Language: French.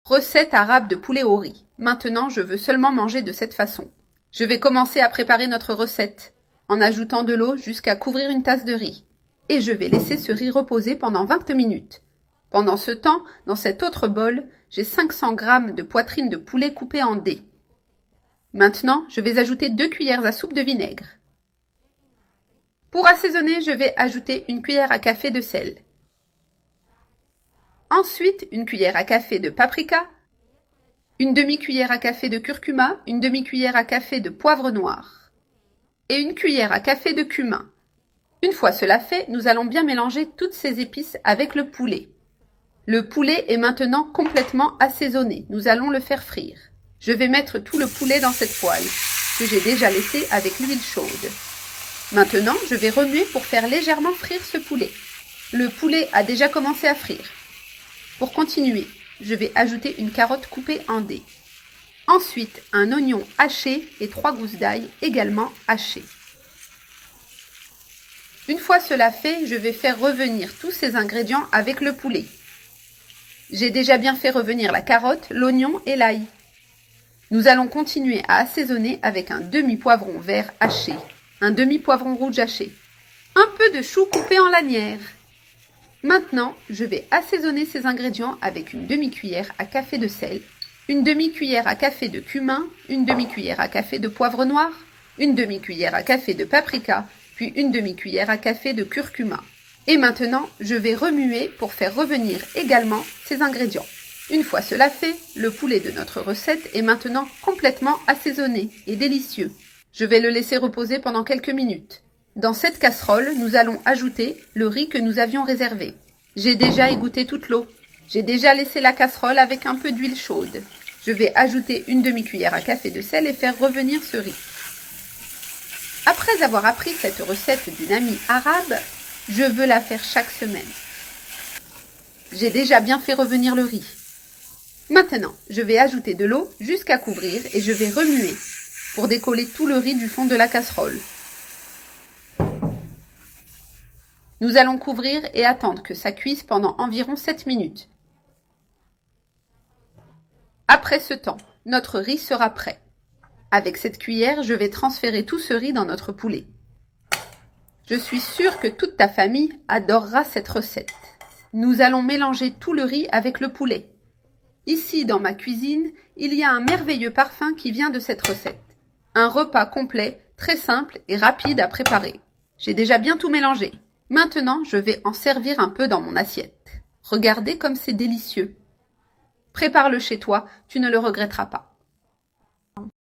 Recette arabe de poulet au riz. Maintenant, je veux seulement manger de cette façon. Je vais commencer à préparer notre recette, en ajoutant de l'eau jusqu'à couvrir une tasse de riz. Et je vais laisser ce riz reposer pendant 20 minutes. Pendant ce temps, dans cet autre bol, j'ai 500 g de poitrine de poulet coupée en dés. Maintenant, je vais ajouter 2 cuillères à soupe de vinaigre. Pour assaisonner, je vais ajouter une cuillère à café de sel. Ensuite, une cuillère à café de paprika, une demi-cuillère à café de curcuma, une demi-cuillère à café de poivre noir et une cuillère à café de cumin. Une fois cela fait, nous allons bien mélanger toutes ces épices avec le poulet. Le poulet est maintenant complètement assaisonné. Nous allons le faire frire. Je vais mettre tout le poulet dans cette poêle que j'ai déjà laissée avec l'huile chaude. Maintenant, je vais remuer pour faire légèrement frire ce poulet. Le poulet a déjà commencé à frire. Pour continuer, je vais ajouter une carotte coupée en dés. Ensuite, un oignon haché et 3 gousses d'ail également hachées. Une fois cela fait, je vais faire revenir tous ces ingrédients avec le poulet. J'ai déjà bien fait revenir la carotte, l'oignon et l'ail. Nous allons continuer à assaisonner avec un demi-poivron vert haché, un demi-poivron rouge haché, un peu de chou coupé en lanières. Maintenant, je vais assaisonner ces ingrédients avec une demi-cuillère à café de sel, une demi-cuillère à café de cumin, une demi-cuillère à café de poivre noir, une demi-cuillère à café de paprika, puis une demi-cuillère à café de curcuma. Et maintenant, je vais remuer pour faire revenir également ces ingrédients. Une fois cela fait, le poulet de notre recette est maintenant complètement assaisonné et délicieux. Je vais le laisser reposer pendant quelques minutes. Dans cette casserole, nous allons ajouter le riz que nous avions réservé. J'ai déjà égoutté toute l'eau. J'ai déjà laissé la casserole avec un peu d'huile chaude. Je vais ajouter une demi-cuillère à café de sel et faire revenir ce riz. Après avoir appris cette recette d'une amie arabe, je veux la faire chaque semaine. J'ai déjà bien fait revenir le riz. Maintenant, je vais ajouter de l'eau jusqu'à couvrir et je vais remuer pour décoller tout le riz du fond de la casserole. Nous allons couvrir et attendre que ça cuise pendant environ 7 minutes. Après ce temps, notre riz sera prêt. Avec cette cuillère, je vais transférer tout ce riz dans notre poulet. Je suis sûre que toute ta famille adorera cette recette. Nous allons mélanger tout le riz avec le poulet. Ici, dans ma cuisine, il y a un merveilleux parfum qui vient de cette recette. Un repas complet, très simple et rapide à préparer. J'ai déjà bien tout mélangé. Maintenant, je vais en servir un peu dans mon assiette. Regardez comme c'est délicieux. Prépare-le chez toi, tu ne le regretteras pas.